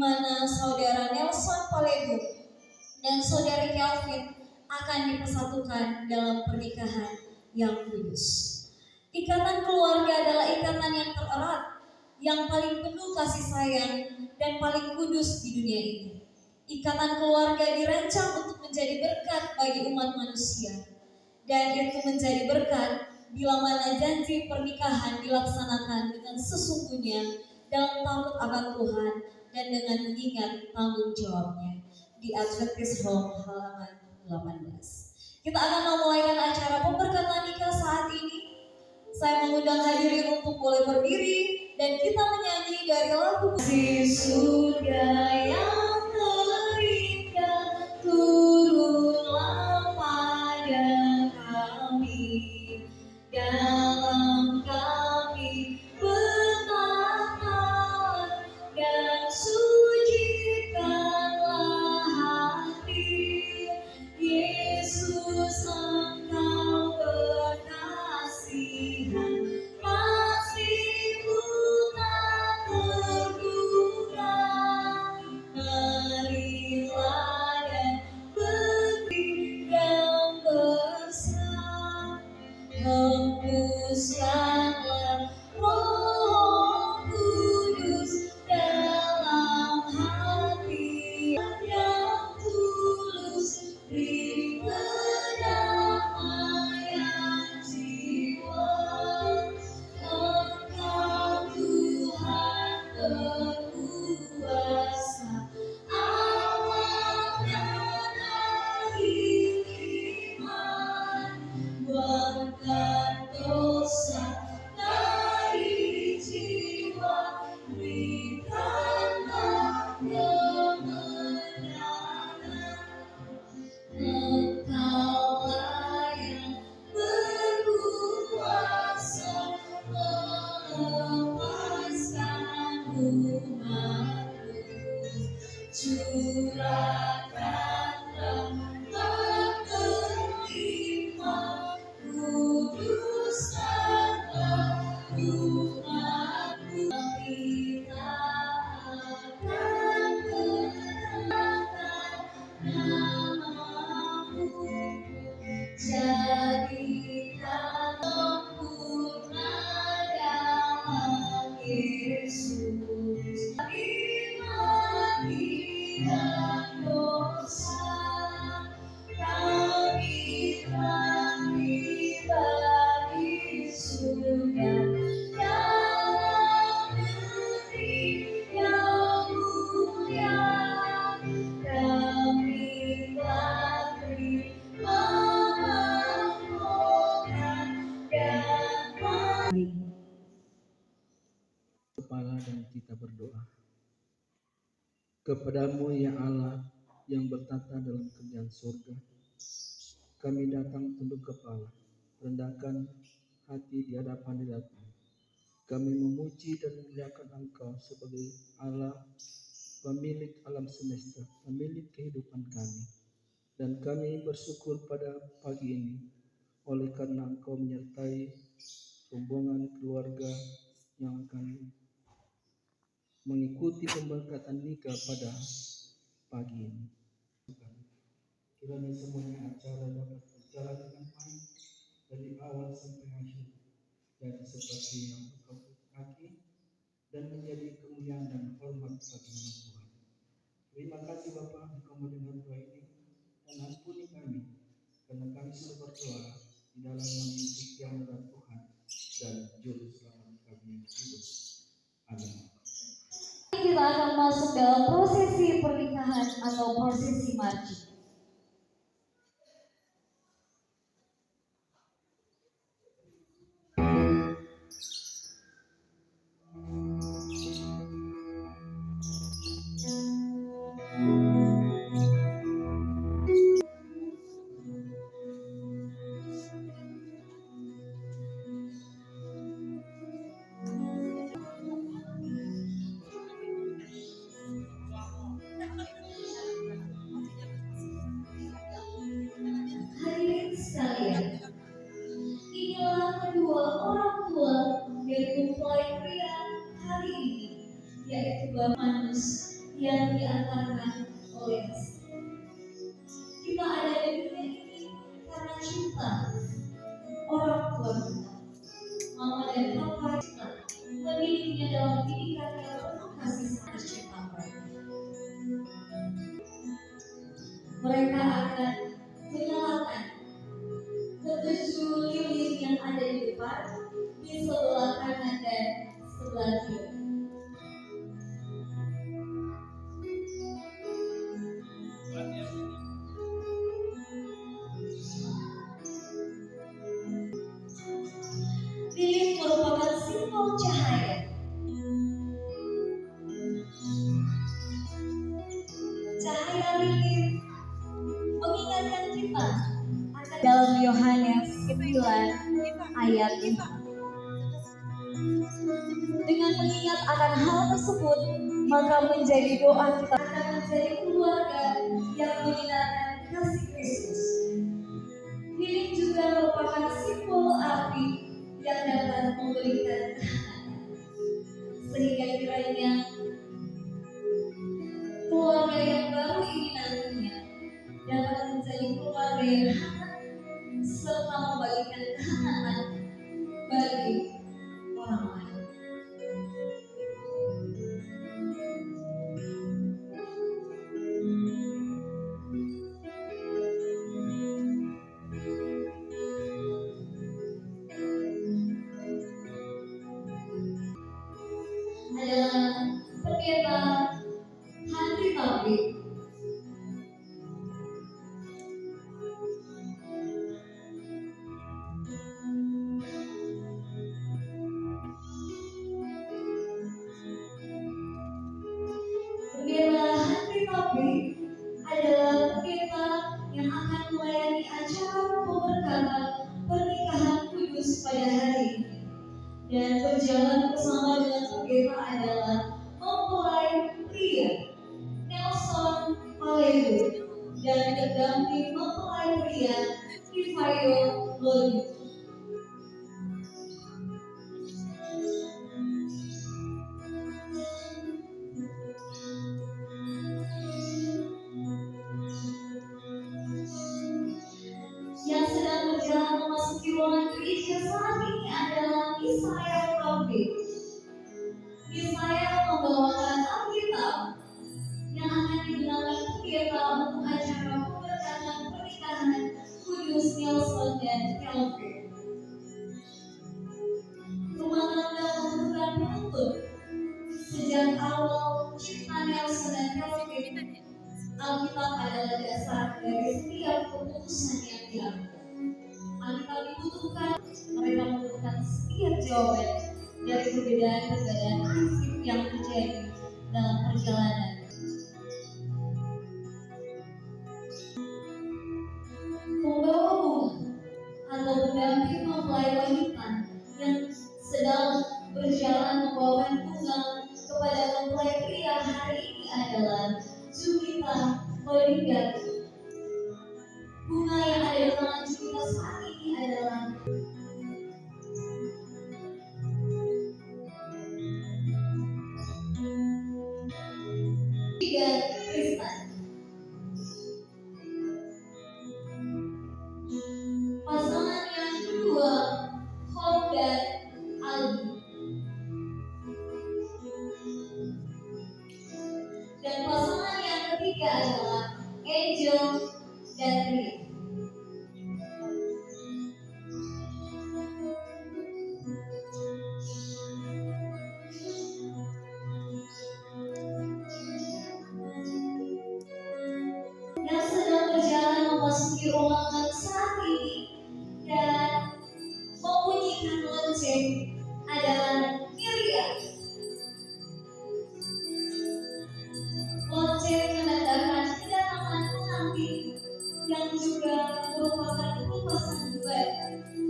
mana saudara Nelson Palebu dan saudari Kelvin akan dipersatukan dalam pernikahan yang kudus. Ikatan keluarga adalah ikatan yang tererat, yang paling penuh kasih sayang dan paling kudus di dunia ini. Ikatan keluarga dirancang untuk menjadi berkat bagi umat manusia, dan itu menjadi berkat bila mana janji pernikahan dilaksanakan dengan sesungguhnya dalam takut akan Tuhan dan dengan mengingat tanggung jawabnya. Di Adventist Home halaman 18. Kita akan memulaikan acara pemberkatan nikah saat ini. Saya mengundang hadirin untuk boleh berdiri dan kita menyanyi dari lagu di surga yang terindah, turunlah pada kami, dalam kami bertahan dan sucikanlah hati. Yesus, Engkau berkasihan, kasih-Mu tak terkurang. Marilah dan beri yang besar, hembuskanlah Roh Kudus dalam hati yang tulus, beri kedamaian jiwa. Engkau Tuhan berkuasa, Allah dan akhir iman, buangkan dosa dari jiwa, berikanlah kemenangan. Engkaulah yang berkuasa melepaskan umat-Mu. Curahkanlah keterima, kuduskanlah umat-Mu. Kita akan menangkan nama-Mu, jadikan sempurna dalam Yesus. Mati dan dosa, kami pribadi surga, dalam negeri yang mulia, kami beri memohon dan mari. Kepala dan kita berdoa. Kepadamu ya Allah yang bertata dalam kerajaan surga, kami datang tunduk kepala, rendahkan hati di hadapan Dia. Kami memuji dan memuliakan Engkau sebagai Allah, pemilik alam semesta, pemilik kehidupan kami. Dan kami bersyukur pada pagi ini, oleh karena Engkau menyertai rombongan keluarga yang akan mengikuti pemberkatan nikah pada pagi ini. Kiranya semuanya acara dapat berjalan dengan baik dari awal sampai akhir, dan seperti yang Engkau kehendaki, dan menjadi kemuliaan dan hormat bagi nama Tuhan. Terima kasih Bapa, Engkau mendengar doa ini, dan ampuni kami, karena kami sudah berdoa di dalam nama Yesus yang adalah Tuhan dan Juru Selamat kami yang hidup. Amin. Kita akan masuk dalam prosesi pernikahan atau prosesi marching. Hadirin sekalian, inilah kedua orang tua dari mempelai pria hari ini, yaitu Bapak Manus yang diantarkan oleh Yesus. Kita ada di dunia ini karena cinta orang tua kita, mama dan papa kita, mendidiknya dalam didikan yang penuh kasih sayang cinta mereka. Mereka akan menyalakan ketujuh lilin yang ada di depan, di sebelah kanan dan sebelah kiri. Lilin merupakan simbol cahaya. Cahaya lilin mengingatkan kita akan dalam Yohanes 9 ayat 5. Dengan mengingat akan hal tersebut, maka menjadi doa kita akan menjadi keluarga yang menyinarkan kasih Kristus. Lilin juga merupakan simbol api yang dapat memberikan kehangatan, sehingga kiranya keluarga yang baru ini nantinya dapat menjadi keluarga yang hangat serta membagikan kehangatan bagi orang lain. Adalah pendeta Henry Pabrik. Pendeta Henry Pabrik adalah pendeta yang akan melayani acara pemberkatan pernikahan kudus pada hari ini. Dan berjalan bersama dengan pendeta adalah mempelai pria Nelson Palegu dan didampingi mempelai pria Rivayo Lodi. Yang sedang berjalan memasuki ruangan gereja saat ini adalah Misael Pabrik. Misael membawakan Alkitab yang akan digunakan pendeta untuk acara pemberkatan pernikahan kudus Nelson dan Kelvin. Rumah tangga membutuhkan penuntut. Sejak awal cinta Nelson dan Kelvin, Alkitab adalah dasar dari setiap keputusan yang diambil. Alkitab dibutuhkan, mereka membutuhkan setiap jawaban dari perbedaan-perbedaan prinsip yang terjadi dalam perjalanan. Membawa bunga atau mendampingi mempelai wanita yang sedang berjalan membawakan bunga kepada mempelai pria hari ini adalah Jupita Poligati. Bunga yang ada di tangan Jupita saat ini adalah tiga Kristan. Pasangan yang kedua, Hope dan Aldi. Dan pasangan yang ketiga adalah Angel dan Ria. Yang sedang berjalan memasuki ruangan saat ini dan membunyikan lonceng adalah Miria. Lonceng menandakan kedatangan pengantin yang juga merupakan ungkasan beban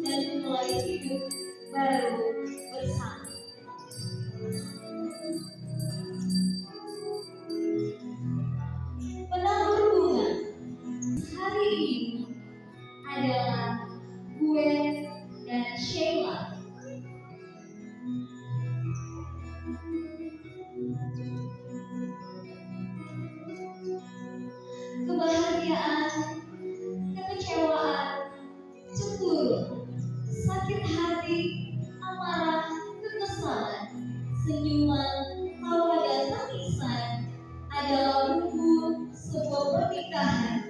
dan memulai hidup baru bersama. Penabur bunga hari ini adalah Gwen dan Sheila. hati, amarah, kekesalan, senyuman, tawa dan tangisan adalah bumbu sebuah pernikahan.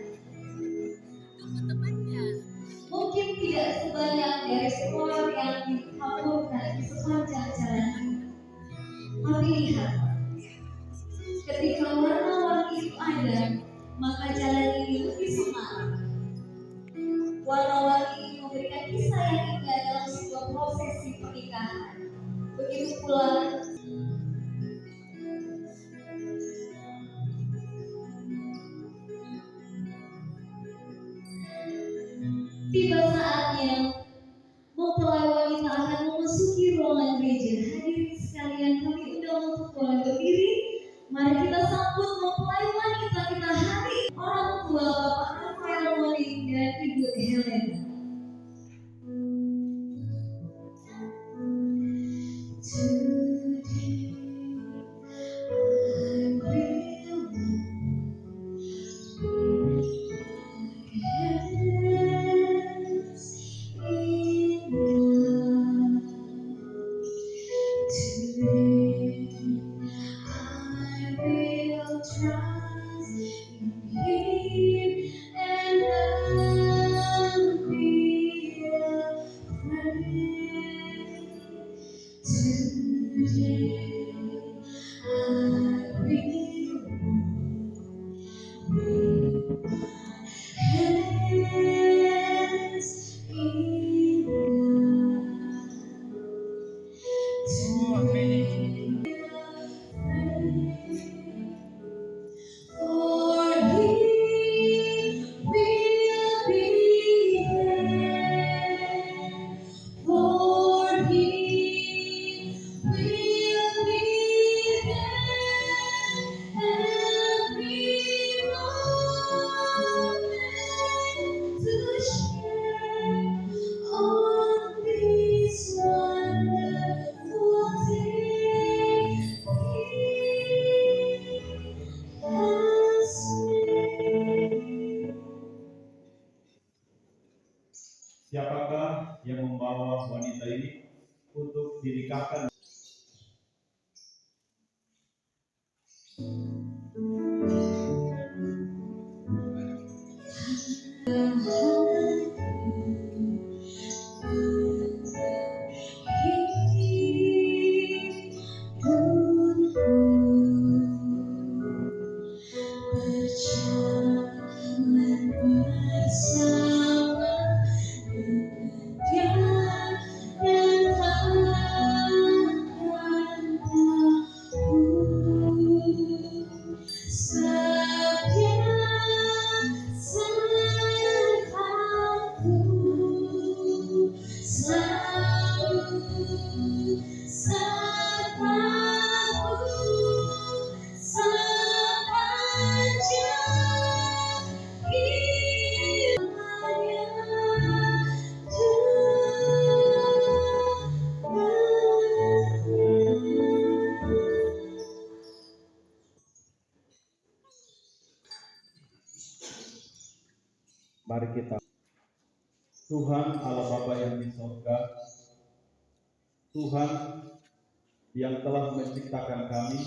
Mungkin tidak sebanyak dari suara yang dihamburkan di sepanjang jalan ini. Tapi lihat, ketika warna-warni itu ada, maka jalan ini lebih semarak. Warna-warni ini memberikan kisah yang indah dalam sebuah prosesi pernikahan. Begitu pula tiba saatnya mempelai wanita akan memasuki ruangan gereja. Hadirin sekalian, kami undang untuk boleh berdiri. Mari kita sambut mempelai wanita kita hari orang tua Bapak Rafael Moling dan Ibu Helena. Siapakah yang membawa wanita ini untuk dinikahkan? Mari kita. Tuhan Allah Bapa yang di surga, Tuhan yang telah menciptakan kami,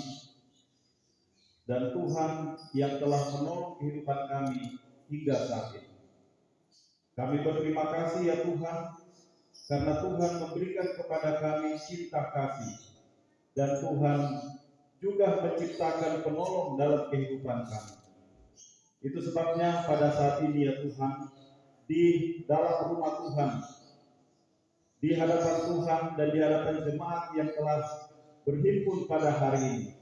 dan Tuhan yang telah menolong kehidupan kami hingga saat ini. Kami berterima kasih ya Tuhan, karena Tuhan memberikan kepada kami cinta kasih, dan Tuhan juga menciptakan penolong dalam kehidupan kami. Itu sebabnya pada saat ini ya Tuhan, di dalam rumah Tuhan, di hadapan Tuhan dan di hadapan jemaat yang telah berhimpun pada hari ini,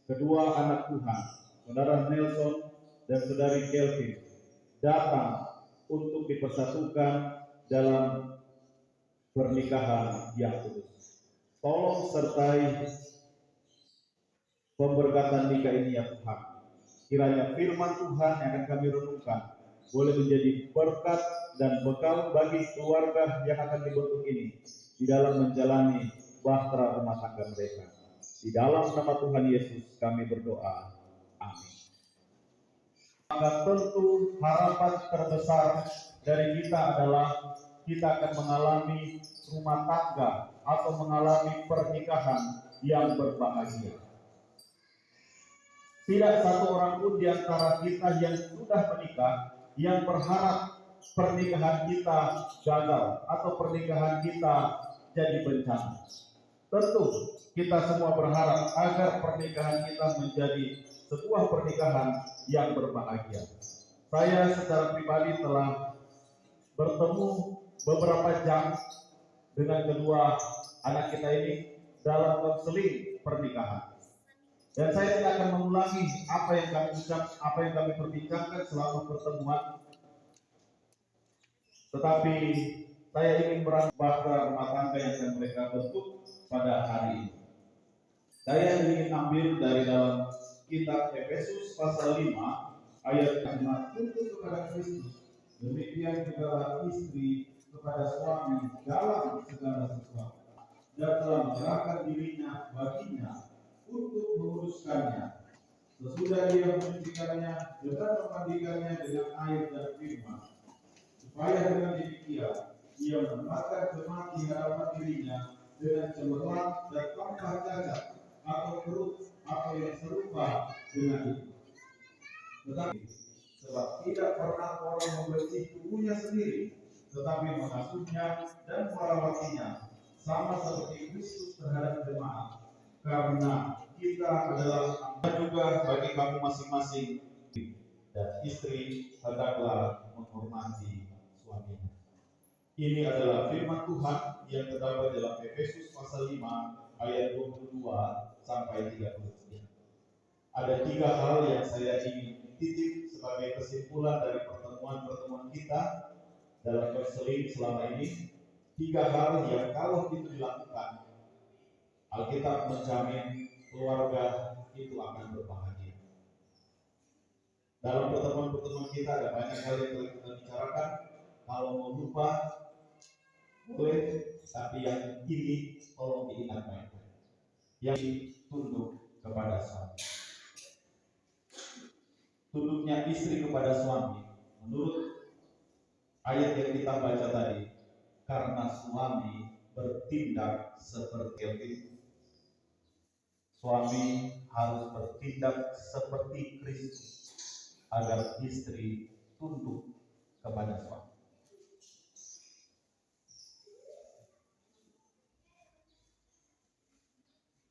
kedua anak Tuhan, Saudara Nelson dan Saudari Kelvin, datang untuk dipersatukan dalam pernikahan yang kudus. Tolong sertai pemberkatan nikah ini ya Tuhan. Kiranya firman Tuhan yang akan kami renungkan boleh menjadi berkat dan bekal bagi keluarga yang akan dibentuk ini di dalam menjalani bahtera rumah tangga mereka. Di dalam nama Tuhan Yesus kami berdoa. Amin. Maka tentu harapan terbesar dari kita adalah kita akan mengalami rumah tangga atau mengalami pernikahan yang berbahagia. Tidak satu orang pun di antara kita yang sudah menikah yang berharap pernikahan kita gagal atau pernikahan kita jadi bencana. Tentu kita semua berharap agar pernikahan kita menjadi sebuah pernikahan yang berbahagia. Saya secara pribadi telah bertemu beberapa jam dengan kedua anak kita ini dalam konseling pernikahan. Dan saya tidak akan mengulangi apa yang kami perbincangkan selama pertemuan. Tetapi saya ingin merambah rumah tangga yang akan mereka bentuk pada hari ini. Saya ingin ambil dari dalam kitab Efesus pasal 5 ayat 5, tunduk kepada Kristus. Demikian juga istri kepada suami dalam segala sesuatu, dan telah menyerahkan dirinya baginya untuk menguruskannya, sesudah dia menyucikannya dengan memandikannya dengan air dan firman, supaya dengan demikian ia menempatkan jemaat di hadapan dirinya dengan cemerlang dan tanpa cacat atau kerut atau yang serupa dengan itu. Tetapi sebab tidak pernah orang membersih tubuhnya sendiri, tetapi mengasuhnya dan merawatinya, sama seperti Kristus terhadap jemaat. Karena kita adalah juga bagi kamu masing-masing, dan istri hendaklah menghormati suaminya. Ini adalah firman Tuhan yang terdapat dalam Efesus pasal 5 ayat 22 sampai 33. Ada 3 hal yang saya ingin titik sebagai kesimpulan dari pertemuan-pertemuan kita dalam konseling selama ini. 3 hal yang kalau itu dilakukan, Alkitab menjamin keluarga itu akan berbahagia. Dalam pertemuan-pertemuan kita ada banyak hal yang telah kita bicarakan. Kalau mau lupa boleh, tapi yang ini tolong diingat baik-baik. Yang tunduk kepada suami. Tunduknya istri kepada suami menurut ayat yang kita baca tadi, karena suami bertindak seperti itu. Suami harus bertindak seperti Kristus agar istri tunduk kepada suami.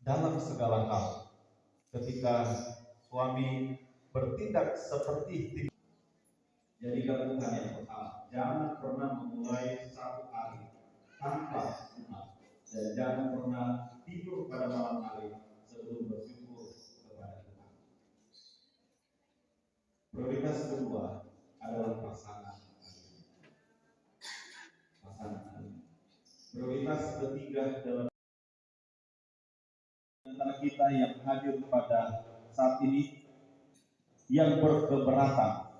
Dalam segala hal, ketika suami bertindak seperti, jadi gabungan yang pertama, jangan pernah memulai satu hari tanpa sunat, dan jangan pernah tidur pada malam hari sebelum bersyukur kepada Tuhan. Prioritas kedua adalah pasangan. Prioritas ketiga dalam antara kita yang hadir pada saat ini yang berkeberatan.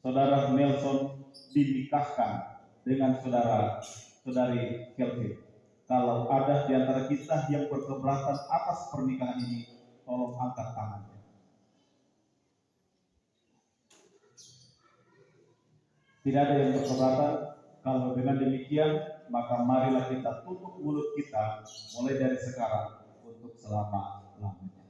Saudara Nelson dinikahkan dengan saudari Kelvin. Kalau ada di antara kita yang berkeberatan atas pernikahan ini, tolong angkat tangannya. Tidak ada yang berkeberatan. Kalau dengan demikian, maka marilah kita tutup mulut kita mulai dari sekarang untuk selama-lamanya.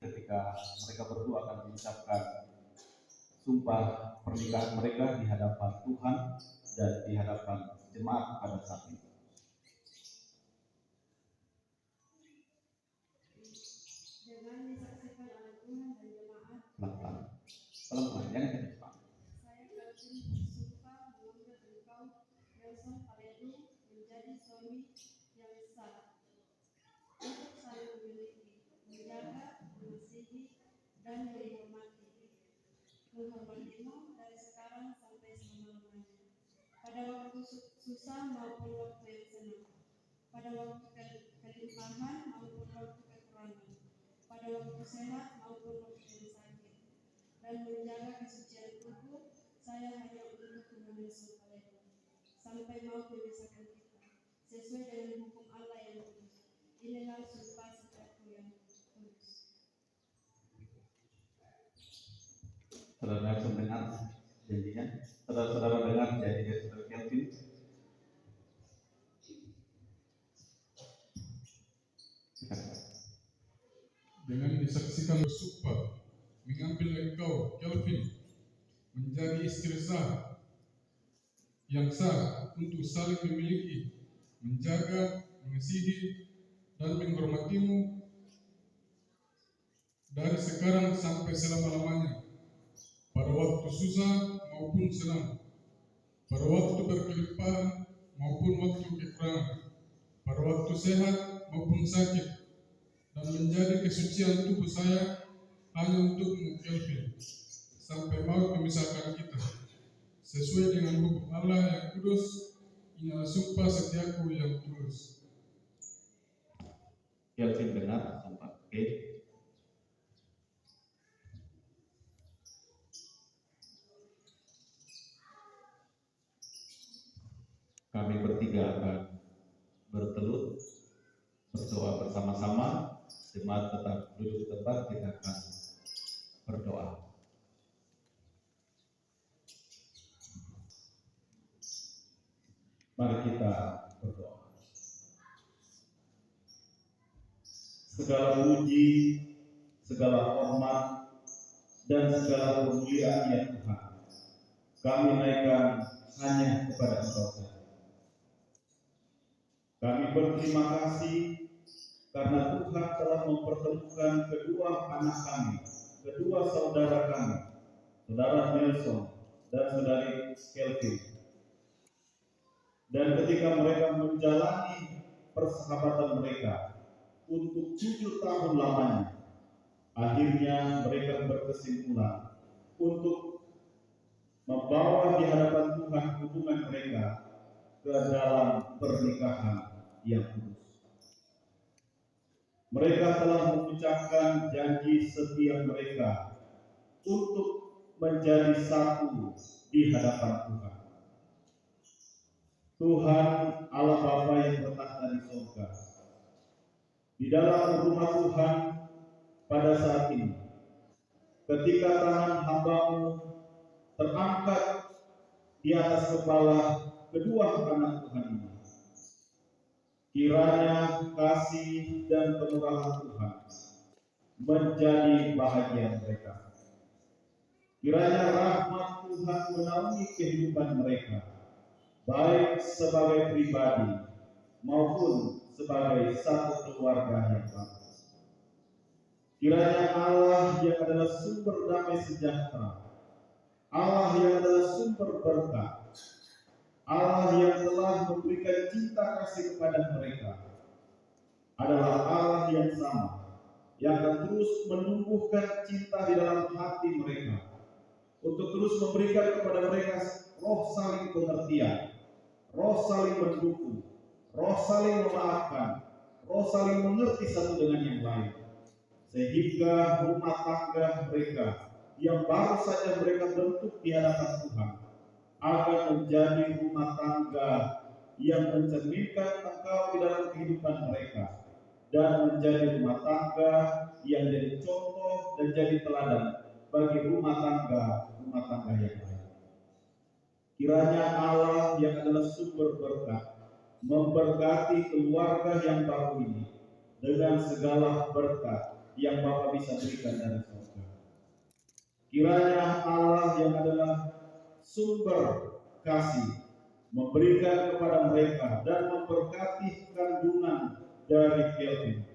Ketika mereka berdua akan mengucapkan sumpah pernikahan mereka di hadapan Tuhan dan di hadapan jemaat pada saat itu. Dengan disaksikan oleh Tuhan dan jemaat, Pelan-pelan, jangan cepat. saya Kelvin bersumpah mengambil engkau, Nelson Paledu, menjadi suami yang sah, untuk saling memiliki, menjaga, mengasihi, dan menghormatimu dari sekarang sampai selama-lamanya, pada waktu susah maupun waktu yang senang, pada waktu kelimpahan maupun waktu kekurangan, pada waktu sehat maupun waktu yang sakit, dan menjaga kesucian tubuh saya hanya untuk Tuhan Yesus Paledu. sampai mau memisahkan kita, sesuai dengan hukum Allah yang kudus. Inilah sumpah setiaku yang kudus. Saudara Nelson dengar janjinya. Saudara-saudara dengar janjinya Saudara Kelvin. Dengan disaksikan bersumpah mengambil engkau Kelvin menjadi istri sah yang sah untuk saling memiliki, menjaga, mengasihi, dan menghormatimu dari sekarang sampai selama-lamanya, pada waktu susah maupun senang, pada waktu berkelimpahan maupun waktu kekurangan, pada waktu sehat maupun sakit, dan menjadi kesucian tubuh saya hanya untukmu Kelvin, sampai maut memisahkan kita, sesuai dengan hukum Allah yang kudus. Inilah sumpah setiaku yang tulus. Kelvin dengar sumpah. Oke. Kami bertiga akan bertelut berdoa bersama-sama. Jemaat tetap duduk di tempat, kita akan berdoa. Mari kita berdoa. Segala puji, segala hormat, dan segala kemuliaan ya Tuhan, kami naikkan hanya kepada Engkau saja. Kami berterima kasih karena Tuhan telah mempertemukan kedua anak kami, kedua saudara kami, Saudara Nelson dan Saudari Kelvin. Dan ketika mereka menjalani persahabatan mereka untuk 7 tahun lamanya, akhirnya mereka berkesimpulan untuk membawa di hadapan Tuhan hubungan mereka ke dalam pernikahan yang kudus. Mereka telah mengucapkan janji setia mereka untuk menjadi satu di hadapan Tuhan. Tuhan Allah Bapa yang bertahta di surga, di dalam rumah Tuhan pada saat ini, ketika tangan hamba-Mu terangkat di atas kepala kedua anak Tuhan ini, kiranya kasih dan kemurahan Tuhan menjadi bahagia mereka. Kiranya rahmat Tuhan menaungi kehidupan mereka, baik sebagai pribadi maupun sebagai satu keluarga yang baru. Kiranya Allah yang adalah sumber damai sejahtera, Allah yang adalah sumber berkat, Allah yang telah memberikan cinta kasih kepada mereka, adalah Allah yang sama, yang akan terus menumbuhkan cinta di dalam hati mereka, untuk terus memberikan kepada mereka roh saling pengertian, roh saling mendukung, roh saling memaafkan, roh saling mengerti satu dengan yang lain, sehingga rumah tangga mereka yang baru saja mereka bentuk di hadapan Tuhan akan menjadi rumah tangga yang mencerminkan Engkau di dalam kehidupan mereka, dan menjadi rumah tangga yang jadi contoh dan jadi teladan bagi rumah tangga yang lain. Kiranya Allah yang adalah sumber berkat memberkati keluarga yang baru ini dengan segala berkat yang Bapa bisa berikan dari surga. Kiranya Allah yang adalah sumber kasih memberikan kepada mereka dan memberkati kandungan dari Kelvin,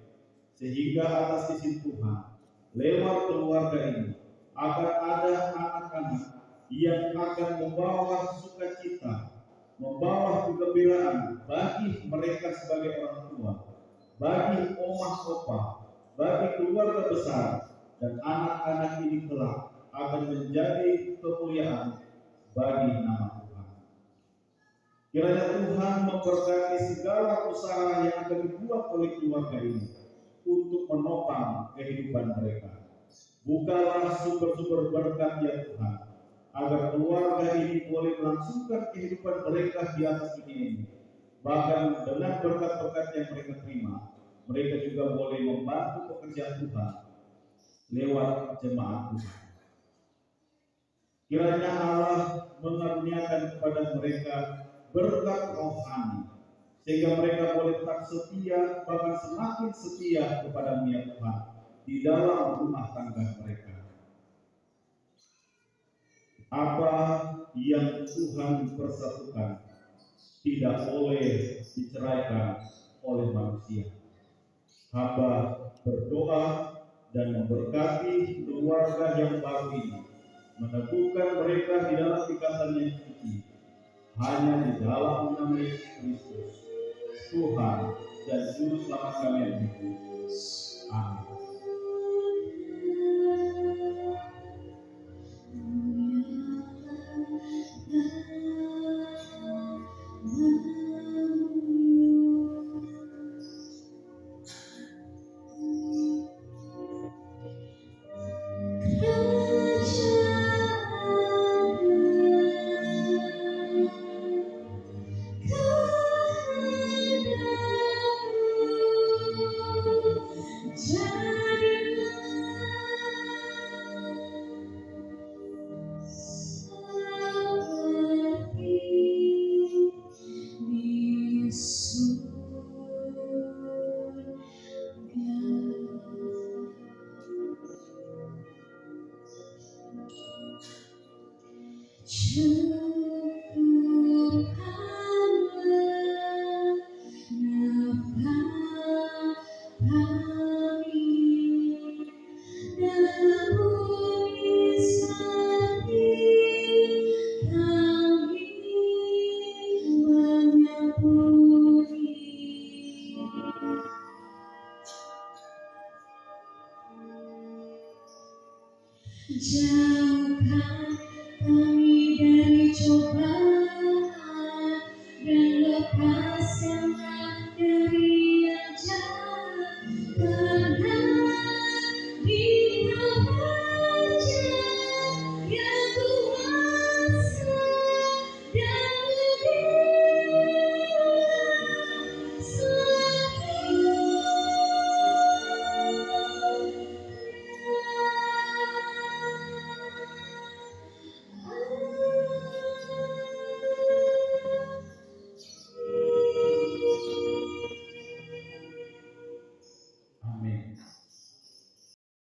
sehingga atas izin Tuhan lewat keluarga ini akan ada anak-anak yang akan membawa sukacita, membawa kegembiraan bagi mereka sebagai orang tua, bagi omah opa, bagi keluarga besar, dan anak-anak ini kelak akan menjadi kemuliaan bagi nama Tuhan. Kiranya Tuhan memberkati segala usaha yang akan dibuat oleh keluarga ini untuk menopang kehidupan mereka. Bukalah sumber-sumber berkat ya Tuhan, agar keluarga ini boleh melangsungkan kehidupan mereka di atas dunia ini. Bahkan dengan berkat-berkat yang mereka terima, mereka juga boleh membantu pekerjaan Tuhan lewat jemaat Tuhan. Kiranya Allah mengaruniakan kepada mereka berkat rohani, sehingga mereka boleh tetap setia, bahkan semakin setia kepada niat Tuhan di dalam rumah tangga mereka. Apa yang Tuhan persatukan tidak boleh diceraikan oleh manusia. Hamba berdoa dan memberkati keluarga yang baru ini, meneguhkan mereka di dalam ikatan yang suci, hanya di dalam nama Yesus Kristus, Tuhan dan Juru Selamat kami yang hidup. Amin. Jangan